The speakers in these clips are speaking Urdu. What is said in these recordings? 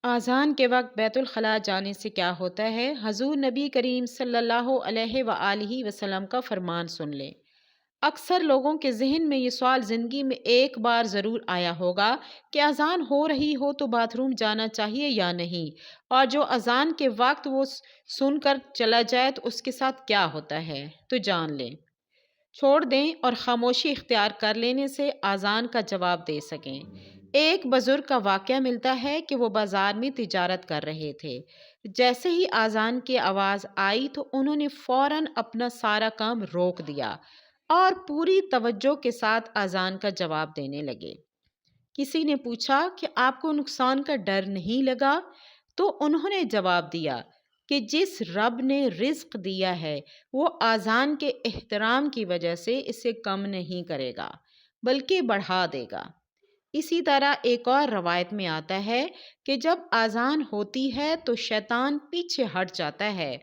اذان کے وقت بیت الخلاء جانے سے کیا ہوتا ہے؟ حضور نبی کریم صلی اللہ علیہ وآلہ وسلم کا فرمان سن لیں۔ اکثر لوگوں کے ذہن میں یہ سوال زندگی میں ایک بار ضرور آیا ہوگا کہ اذان ہو رہی ہو تو باتھ روم جانا چاہیے یا نہیں، اور جو اذان کے وقت وہ سن کر چلا جائے تو اس کے ساتھ کیا ہوتا ہے؟ تو جان لیں، چھوڑ دیں اور خاموشی اختیار کر لینے سے اذان کا جواب دے سکیں۔ ایک بزرگ کا واقعہ ملتا ہے کہ وہ بازار میں تجارت کر رہے تھے۔ جیسے ہی اذان کی آواز آئی تو انہوں نے فوراً اپنا سارا کام روک دیا اور پوری توجہ کے ساتھ اذان کا جواب دینے لگے۔ کسی نے پوچھا کہ آپ کو نقصان کا ڈر نہیں لگا؟ تو انہوں نے جواب دیا کہ جس رب نے رزق دیا ہے وہ اذان کے احترام کی وجہ سے اسے کم نہیں کرے گا بلکہ بڑھا دے گا۔ اسی طرح ایک اور روایت میں آتا ہے کہ جب اذان ہوتی ہے تو شیطان پیچھے ہٹ جاتا ہے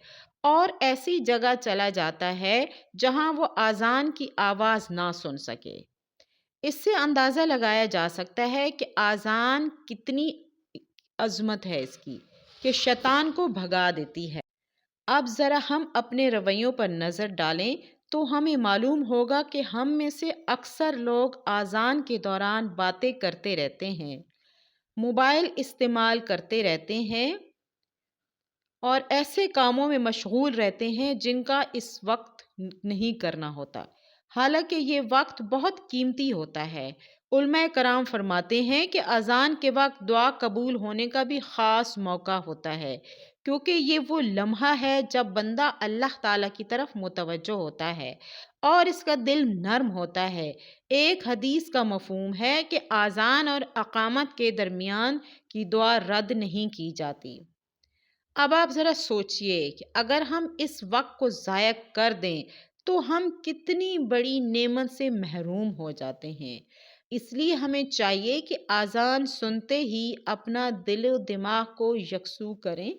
اور ایسی جگہ چلا جاتا ہے جہاں وہ اذان کی آواز نہ سن سکے۔ اس سے اندازہ لگایا جا سکتا ہے کہ اذان کتنی عظمت ہے اس کی کہ شیطان کو بھگا دیتی ہے۔ اب ذرا ہم اپنے رویوں پر نظر ڈالیں تو ہمیں معلوم ہوگا کہ ہم میں سے اکثر لوگ اذان کے دوران باتیں کرتے رہتے ہیں، موبائل استعمال کرتے رہتے ہیں اور ایسے کاموں میں مشغول رہتے ہیں جن کا اس وقت نہیں کرنا ہوتا، حالانکہ یہ وقت بہت قیمتی ہوتا ہے۔ علماء کرام فرماتے ہیں کہ اذان کے وقت دعا قبول ہونے کا بھی خاص موقع ہوتا ہے، کیونکہ یہ وہ لمحہ ہے جب بندہ اللہ تعالیٰ کی طرف متوجہ ہوتا ہے اور اس کا دل نرم ہوتا ہے۔ ایک حدیث کا مفہوم ہے کہ اذان اور اقامت کے درمیان کی دعا رد نہیں کی جاتی۔ اب آپ ذرا سوچئے کہ اگر ہم اس وقت کو ضائع کر دیں تو ہم کتنی بڑی نعمت سے محروم ہو جاتے ہیں۔ اس لیے ہمیں چاہیے کہ اذان سنتے ہی اپنا دل و دماغ کو یکسو کریں،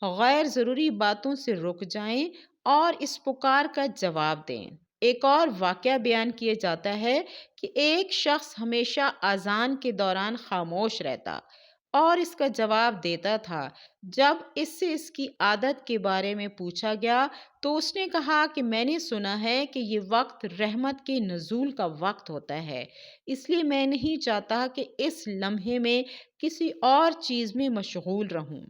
غیر ضروری باتوں سے رک جائیں اور اس پکار کا جواب دیں۔ ایک اور واقعہ بیان کیا جاتا ہے کہ ایک شخص ہمیشہ اذان کے دوران خاموش رہتا اور اس کا جواب دیتا تھا۔ جب اس سے اس کی عادت کے بارے میں پوچھا گیا تو اس نے کہا کہ میں نے سنا ہے کہ یہ وقت رحمت کے نزول کا وقت ہوتا ہے، اس لیے میں نہیں چاہتا کہ اس لمحے میں کسی اور چیز میں مشغول رہوں۔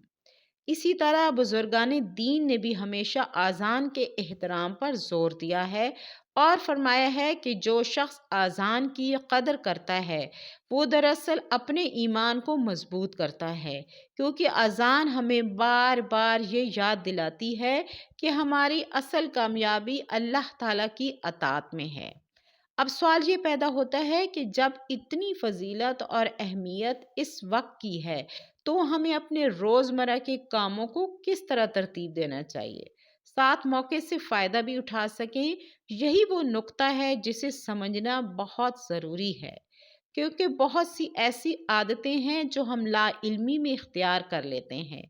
اسی طرح بزرگان دین نے بھی ہمیشہ اذان کے احترام پر زور دیا ہے اور فرمایا ہے کہ جو شخص اذان کی قدر کرتا ہے وہ دراصل اپنے ایمان کو مضبوط کرتا ہے، کیونکہ اذان ہمیں بار بار یہ یاد دلاتی ہے کہ ہماری اصل کامیابی اللہ تعالیٰ کی اطاعت میں ہے۔ اب سوال یہ پیدا ہوتا ہے کہ جب اتنی فضیلت اور اہمیت اس وقت کی ہے تو ہمیں اپنے روزمرہ کے کاموں کو کس طرح ترتیب دینا چاہیے، ساتھ موقع سے فائدہ بھی اٹھا سکیں۔ یہی وہ نقطہ ہے جسے سمجھنا بہت ضروری ہے، کیونکہ بہت سی ایسی عادتیں ہیں جو ہم لا علمی میں اختیار کر لیتے ہیں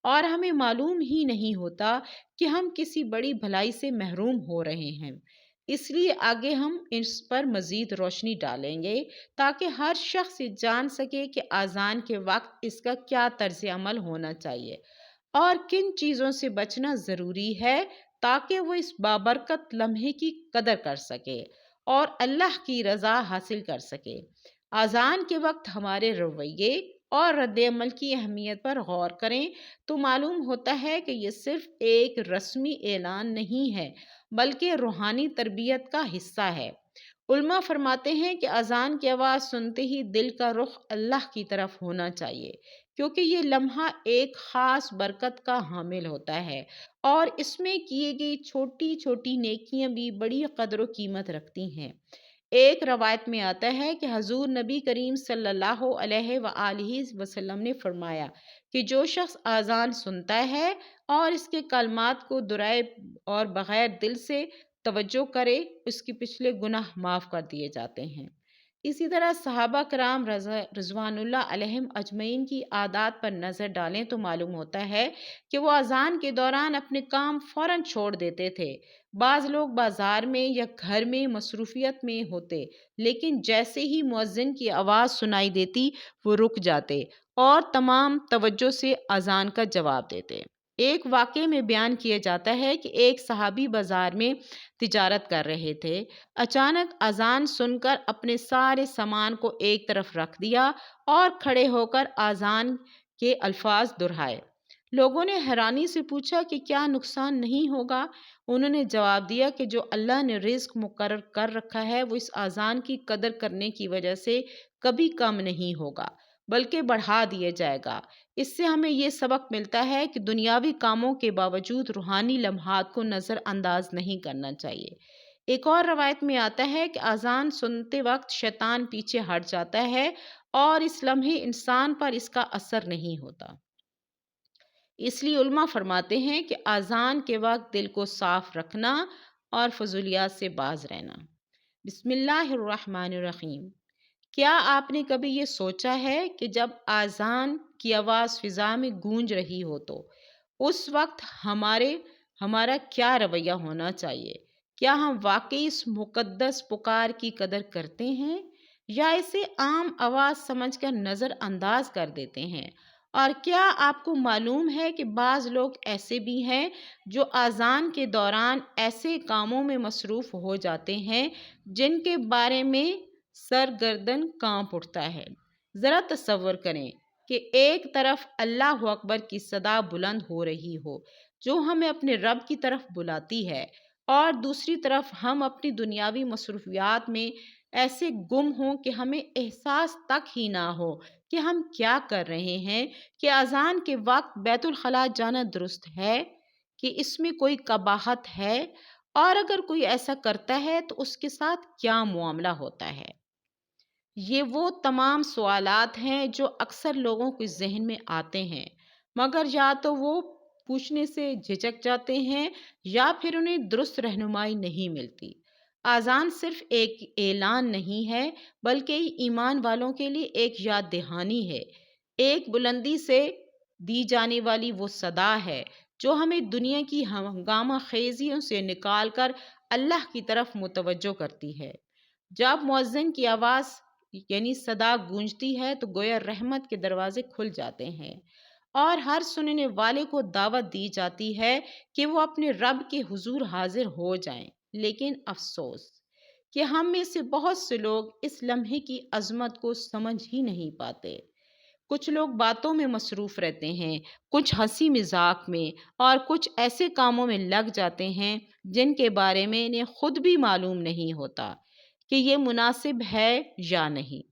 اور ہمیں معلوم ہی نہیں ہوتا کہ ہم کسی بڑی بھلائی سے محروم ہو رہے ہیں۔ اس لیے آگے ہم اس پر مزید روشنی ڈالیں گے تاکہ ہر شخص یہ جان سکے کہ اذان کے وقت اس کا کیا طرز عمل ہونا چاہیے اور کن چیزوں سے بچنا ضروری ہے تاکہ وہ اس بابرکت لمحے کی قدر کر سکے اور اللہ کی رضا حاصل کر سکے۔ اذان کے وقت ہمارے رویے اور رد عمل کی اہمیت پر غور کریں تو معلوم ہوتا ہے کہ یہ صرف ایک رسمی اعلان نہیں ہے بلکہ روحانی تربیت کا حصہ ہے۔ علماء فرماتے ہیں کہ اذان کی آواز سنتے ہی دل کا رخ اللہ کی طرف ہونا چاہیے، کیونکہ یہ لمحہ ایک خاص برکت کا حامل ہوتا ہے اور اس میں کیے گئی چھوٹی چھوٹی نیکیاں بھی بڑی قدر و قیمت رکھتی ہیں۔ ایک روایت میں آتا ہے کہ حضور نبی کریم صلی اللہ علیہ وآلہ وسلم نے فرمایا کہ جو شخص اذان سنتا ہے اور اس کے کلمات کو دہرائے اور بغیر دل سے توجہ کرے اس کے پچھلے گناہ معاف کر دیے جاتے ہیں۔ اسی طرح صحابہ کرام رضوان اللہ علیہم اجمعین کی عادات پر نظر ڈالیں تو معلوم ہوتا ہے کہ وہ اذان کے دوران اپنے کام فوراً چھوڑ دیتے تھے۔ بعض لوگ بازار میں یا گھر میں مصروفیت میں ہوتے، لیکن جیسے ہی مؤذن کی آواز سنائی دیتی وہ رک جاتے اور تمام توجہ سے اذان کا جواب دیتے۔ ایک واقعے میں بیان کیا جاتا ہے کہ ایک صحابی بازار میں تجارت کر رہے تھے۔ اچانک اذان سن کر اپنے سارے سامان کو ایک طرف رکھ دیا اور کھڑے ہو کر اذان کے الفاظ دہرائے۔ لوگوں نے حیرانی سے پوچھا کہ کیا نقصان نہیں ہوگا؟ انہوں نے جواب دیا کہ جو اللہ نے رزق مقرر کر رکھا ہے وہ اس اذان کی قدر کرنے کی وجہ سے کبھی کم نہیں ہوگا بلکہ بڑھا دیا جائے گا۔ اس سے ہمیں یہ سبق ملتا ہے کہ دنیاوی کاموں کے باوجود روحانی لمحات کو نظر انداز نہیں کرنا چاہیے۔ ایک اور روایت میں آتا ہے کہ اذان سنتے وقت شیطان پیچھے ہٹ جاتا ہے اور اس لمحے انسان پر اس کا اثر نہیں ہوتا۔ اس لیے علماء فرماتے ہیں کہ اذان کے وقت دل کو صاف رکھنا اور فضولیات سے باز رہنا۔ بسم اللہ الرحمن الرحیم۔ کیا آپ نے کبھی یہ سوچا ہے کہ جب اذان کی آواز فضا میں گونج رہی ہو تو اس وقت ہمارا کیا رویہ ہونا چاہیے؟ کیا ہم واقعی اس مقدس پکار کی قدر کرتے ہیں یا اسے عام آواز سمجھ کر نظر انداز کر دیتے ہیں؟ اور کیا آپ کو معلوم ہے کہ بعض لوگ ایسے بھی ہیں جو اذان کے دوران ایسے کاموں میں مصروف ہو جاتے ہیں جن کے بارے میں سر گردن کانپ اٹھتا ہے۔ ذرا تصور کریں کہ ایک طرف اللہ اکبر کی صدا بلند ہو رہی ہو جو ہمیں اپنے رب کی طرف بلاتی ہے، اور دوسری طرف ہم اپنی دنیاوی مصروفیات میں ایسے گم ہوں کہ ہمیں احساس تک ہی نہ ہو کہ ہم کیا کر رہے ہیں۔ کہ اذان کے وقت بیت الخلاء جانا درست ہے کہ اس میں کوئی قباحت ہے، اور اگر کوئی ایسا کرتا ہے تو اس کے ساتھ کیا معاملہ ہوتا ہے؟ یہ وہ تمام سوالات ہیں جو اکثر لوگوں کے ذہن میں آتے ہیں، مگر یا تو وہ پوچھنے سے جھجک جاتے ہیں یا پھر انہیں درست رہنمائی نہیں ملتی۔ اذان صرف ایک اعلان نہیں ہے بلکہ ایمان والوں کے لیے ایک یاد دہانی ہے، ایک بلندی سے دی جانے والی وہ صدا ہے جو ہمیں دنیا کی ہنگامہ خیزیوں سے نکال کر اللہ کی طرف متوجہ کرتی ہے۔ جب مؤذن کی آواز یعنی صدا گونجتی ہے تو گویا رحمت کے دروازے کھل جاتے ہیں اور ہر سننے والے کو دعوت دی جاتی ہے کہ وہ اپنے رب کے حضور حاضر ہو جائیں۔ لیکن افسوس کہ ہم میں سے بہت سے لوگ اس لمحے کی عظمت کو سمجھ ہی نہیں پاتے۔ کچھ لوگ باتوں میں مصروف رہتے ہیں، کچھ ہنسی مذاق میں، اور کچھ ایسے کاموں میں لگ جاتے ہیں جن کے بارے میں انہیں خود بھی معلوم نہیں ہوتا کہ یہ مناسب ہے یا نہیں۔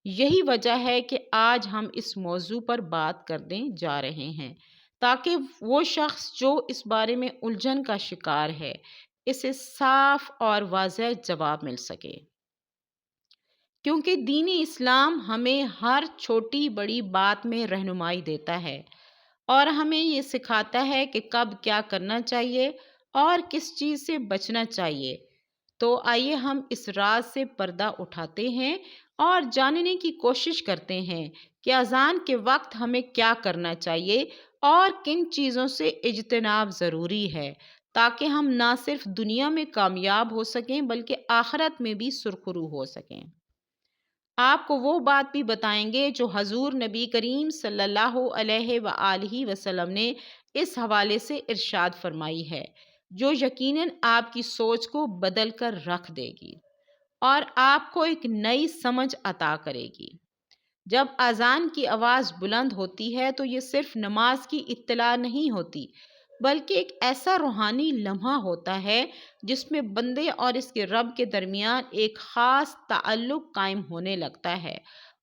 یہی وجہ ہے کہ آج ہم اس موضوع پر بات کرنے جا رہے ہیں تاکہ وہ شخص جو اس بارے میں الجھن کا شکار ہے اسے صاف اور واضح جواب مل سکے۔ کیونکہ دین اسلام ہمیں ہر چھوٹی بڑی بات میں رہنمائی دیتا ہے اور ہمیں یہ سکھاتا ہے کہ کب کیا کرنا چاہیے اور کس چیز سے بچنا چاہیے۔ تو آئیے ہم اس راز سے پردہ اٹھاتے ہیں اور جاننے کی کوشش کرتے ہیں کہ اذان کے وقت ہمیں کیا کرنا چاہیے اور کن چیزوں سے اجتناب ضروری ہے تاکہ ہم نہ صرف دنیا میں کامیاب ہو سکیں بلکہ آخرت میں بھی سرخرو ہو سکیں۔ آپ کو وہ بات بھی بتائیں گے جو حضور نبی کریم صلی اللہ علیہ وآلہ وسلم نے اس حوالے سے ارشاد فرمائی ہے، جو یقیناً آپ کی سوچ کو بدل کر رکھ دے گی اور آپ کو ایک نئی سمجھ عطا کرے گی۔ جب اذان کی آواز بلند ہوتی ہے تو یہ صرف نماز کی اطلاع نہیں ہوتی بلکہ ایک ایسا روحانی لمحہ ہوتا ہے جس میں بندے اور اس کے رب کے درمیان ایک خاص تعلق قائم ہونے لگتا ہے،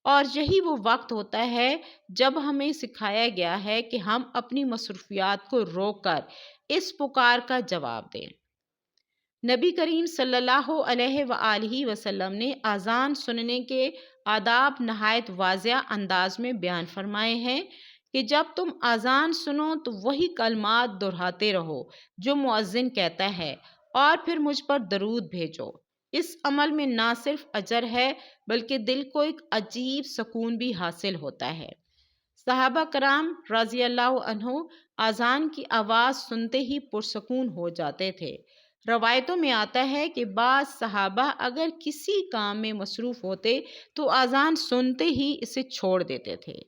اور یہی وہ وقت ہوتا ہے جب ہمیں سکھایا گیا ہے کہ ہم اپنی مصروفیات کو روک کر اس پکار کا جواب دیں۔ نبی کریم صلی اللہ علیہ وآلہ وسلم نے اذان سننے کے آداب نہایت واضح انداز میں بیان فرمائے ہیں کہ جب تم اذان سنو تو وہی کلمات دہراتے رہو جو مؤذن کہتا ہے اور پھر مجھ پر درود بھیجو۔ اس عمل میں نہ صرف اجر ہے بلکہ دل کو ایک عجیب سکون بھی حاصل ہوتا ہے۔ صحابہ کرام رضی اللہ عنہ اذان کی آواز سنتے ہی پرسکون ہو جاتے تھے۔ روایتوں میں آتا ہے کہ بعض صحابہ اگر کسی کام میں مصروف ہوتے تو اذان سنتے ہی اسے چھوڑ دیتے تھے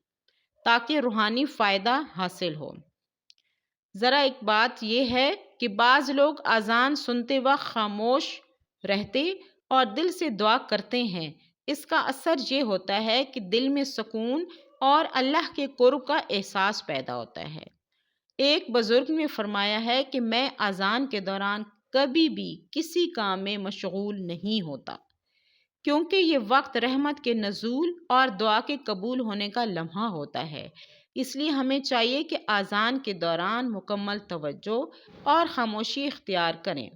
تاکہ روحانی فائدہ حاصل ہو۔ ذرا ایک بات یہ ہے کہ بعض لوگ اذان سنتے وقت خاموش رہتے اور دل سے دعا کرتے ہیں۔ اس کا اثر یہ ہوتا ہے کہ دل میں سکون اور اللہ کے قرب کا احساس پیدا ہوتا ہے۔ ایک بزرگ نے فرمایا ہے کہ میں اذان کے دوران کبھی بھی کسی کام میں مشغول نہیں ہوتا، کیونکہ یہ وقت رحمت کے نزول اور دعا کے قبول ہونے کا لمحہ ہوتا ہے۔ اس لیے ہمیں چاہیے کہ اذان کے دوران مکمل توجہ اور خاموشی اختیار کریں۔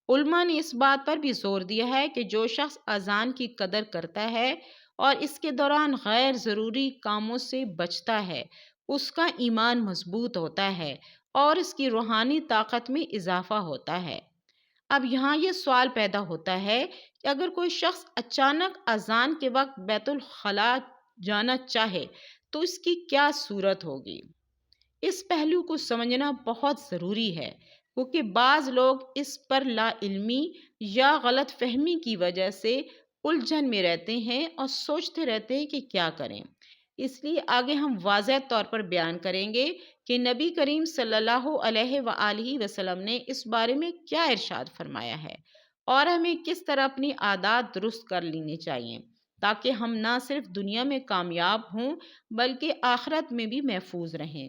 علماء نے اس بات پر بھی زور دیا ہے کہ جو شخص اذان کی قدر کرتا ہے اور اس کے دوران غیر ضروری کاموں سے بچتا ہے، اس کا ایمان مضبوط ہوتا ہے اور اس کی روحانی طاقت میں اضافہ ہوتا ہے۔ اب یہاں یہ سوال پیدا ہوتا ہے کہ اگر کوئی شخص اچانک اذان کے وقت بیت الخلاء جانا چاہے تو اس کی کیا صورت ہوگی؟ اس پہلو کو سمجھنا بہت ضروری ہے، کیونکہ بعض لوگ اس پر لا علمی یا غلط فہمی کی وجہ سے الجھن میں رہتے ہیں اور سوچتے رہتے ہیں کہ کیا کریں۔ اس لیے آگے ہم واضح طور پر بیان کریں گے کہ نبی کریم صلی اللہ علیہ وآلہ وسلم نے اس بارے میں کیا ارشاد فرمایا ہے اور ہمیں کس طرح اپنی عادات درست کر لینی چاہیے تاکہ ہم نہ صرف دنیا میں کامیاب ہوں بلکہ آخرت میں بھی محفوظ رہیں۔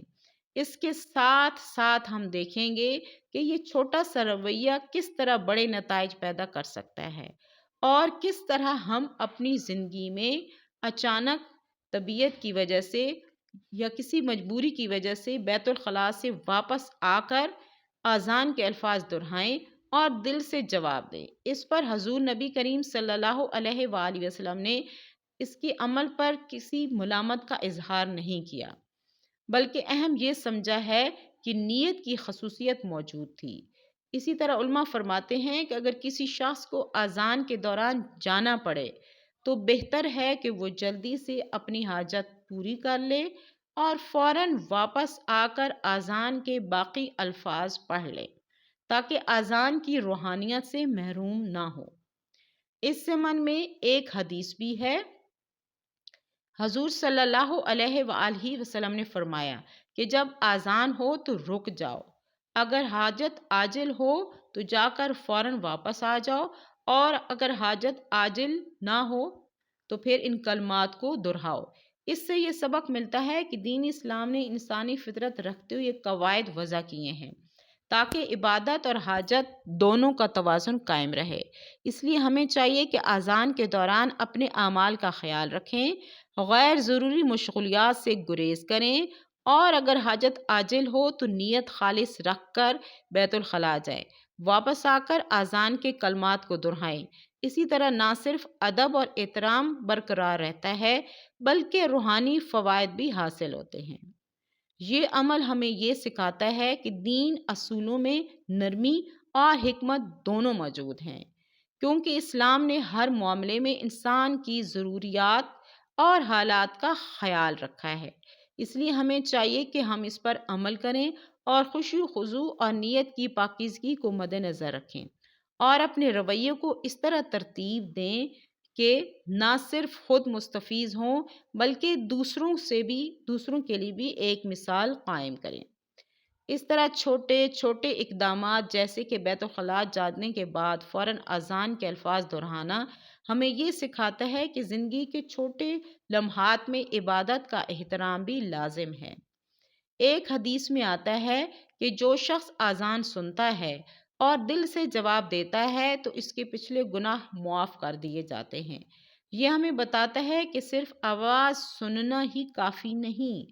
اس کے ساتھ ساتھ ہم دیکھیں گے کہ یہ چھوٹا سا رویہ کس طرح بڑے نتائج پیدا کر سکتا ہے اور کس طرح ہم اپنی زندگی میں اچانک طبیعت کی وجہ سے یا کسی مجبوری کی وجہ سے بیت الخلاء سے واپس آ کر اذان کے الفاظ دہرائیں اور دل سے جواب دیں۔ اس پر حضور نبی کریم صلی اللہ علیہ وآلہ وسلم نے اس کے عمل پر کسی ملامت کا اظہار نہیں کیا، بلکہ اہم یہ سمجھا ہے کہ نیت کی خصوصیت موجود تھی۔ اسی طرح علماء فرماتے ہیں کہ اگر کسی شخص کو اذان کے دوران جانا پڑے تو بہتر ہے کہ وہ جلدی سے اپنی حاجت پوری کر لے اور فوراً واپس آ کر اذان کے باقی الفاظ پڑھ لے تاکہ اذان کی روحانیت سے محروم نہ ہو۔ اس ضمن میں ایک حدیث بھی ہے۔ حضور صلی اللہ علیہ وآلہ وسلم نے فرمایا کہ جب اذان ہو تو رک جاؤ، اگر حاجت عاجل ہو تو جا کر فوراً واپس آ جاؤ اور اگر حاجت عاجل نہ ہو تو پھر ان کلمات کو دہراؤ۔ اس سے یہ سبق ملتا ہے کہ دین اسلام نے انسانی فطرت رکھتے ہوئے قواعد وضع کیے ہیں تاکہ عبادت اور حاجت دونوں کا توازن قائم رہے۔ اس لیے ہمیں چاہیے کہ اذان کے دوران اپنے اعمال کا خیال رکھیں، غیر ضروری مشغولیات سے گریز کریں اور اگر حاجت عاجل ہو تو نیت خالص رکھ کر بیت الخلاء جائیں، واپس آ کر اذان کے کلمات کو دہرائیں۔ اسی طرح نہ صرف ادب اور احترام برقرار رہتا ہے بلکہ روحانی فوائد بھی حاصل ہوتے ہیں۔ یہ عمل ہمیں یہ سکھاتا ہے کہ دین اصولوں میں نرمی اور حکمت دونوں موجود ہیں، کیونکہ اسلام نے ہر معاملے میں انسان کی ضروریات اور حالات کا خیال رکھا ہے۔ اس لیے ہمیں چاہیے کہ ہم اس پر عمل کریں اور خشوع و خضوع اور نیت کی پاکیزگی کو مد نظر رکھیں اور اپنے رویے کو اس طرح ترتیب دیں کہ نہ صرف خود مستفیض ہوں بلکہ دوسروں کے لیے بھی ایک مثال قائم کریں۔ اس طرح چھوٹے چھوٹے اقدامات جیسے کہ بیت الخلاء جانے کے بعد فوراً اذان کے الفاظ دہرانا ہمیں یہ سکھاتا ہے کہ زندگی کے چھوٹے لمحات میں عبادت کا احترام بھی لازم ہے۔ ایک حدیث میں آتا ہے کہ جو شخص اذان سنتا ہے اور دل سے جواب دیتا ہے تو اس کے پچھلے گناہ معاف کر دیے جاتے ہیں۔ یہ ہمیں بتاتا ہے کہ صرف آواز سننا ہی کافی نہیں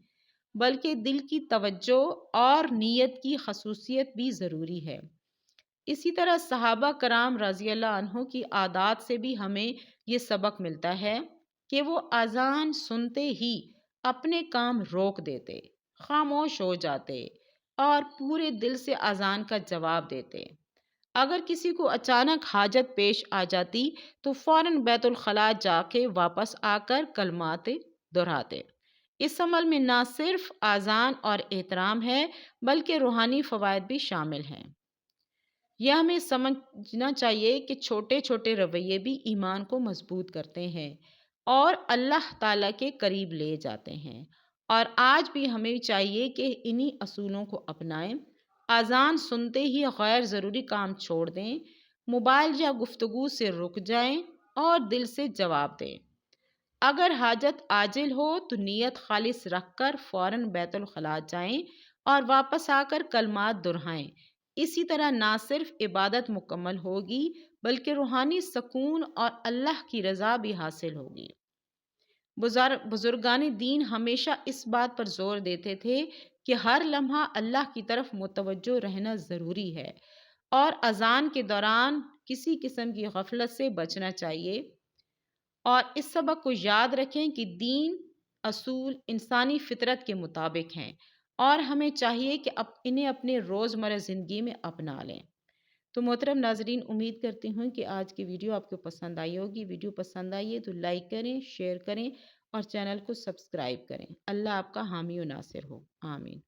بلکہ دل کی توجہ اور نیت کی خصوصیت بھی ضروری ہے۔ اسی طرح صحابہ کرام رضی اللہ عنہ کی عادات سے بھی ہمیں یہ سبق ملتا ہے کہ وہ اذان سنتے ہی اپنے کام روک دیتے، خاموش ہو جاتے اور پورے دل سے اذان کا جواب دیتے۔ اگر کسی کو اچانک حاجت پیش آ جاتی تو فوراً بیت الخلاء جا کے واپس آ کر کلمات دہراتے۔ اس عمل میں نہ صرف اذان اور احترام ہے بلکہ روحانی فوائد بھی شامل ہیں۔ یہ ہمیں سمجھنا چاہیے کہ چھوٹے چھوٹے رویے بھی ایمان کو مضبوط کرتے ہیں اور اللہ تعالیٰ کے قریب لے جاتے ہیں، اور آج بھی ہمیں چاہیے کہ انہی اصولوں کو اپنائیں۔ اذان سنتے ہی غیر ضروری کام چھوڑ دیں، موبائل یا گفتگو سے رک جائیں اور دل سے جواب دیں۔ اگر حاجت عاجل ہو تو نیت خالص رکھ کر فوراً بیت الخلاء جائیں اور واپس آ کر کلمات دہرائیں۔ اسی طرح نہ صرف عبادت مکمل ہوگی بلکہ روحانی سکون اور اللہ کی رضا بھی حاصل ہوگی۔ بزرگان دین ہمیشہ اس بات پر زور دیتے تھے کہ ہر لمحہ اللہ کی طرف متوجہ رہنا ضروری ہے اور اذان کے دوران کسی قسم کی غفلت سے بچنا چاہیے، اور اس سبق کو یاد رکھیں کہ دین اصول انسانی فطرت کے مطابق ہیں اور ہمیں چاہیے کہ انہیں اپنے روزمرہ زندگی میں اپنا لیں۔ تو محترم ناظرین، امید کرتی ہوں کہ آج کی ویڈیو آپ کو پسند آئی ہوگی۔ ویڈیو پسند آئی ہے تو لائک کریں، شیئر کریں اور چینل کو سبسکرائب کریں۔ اللہ آپ کا حامی و ناصر ہو، آمین۔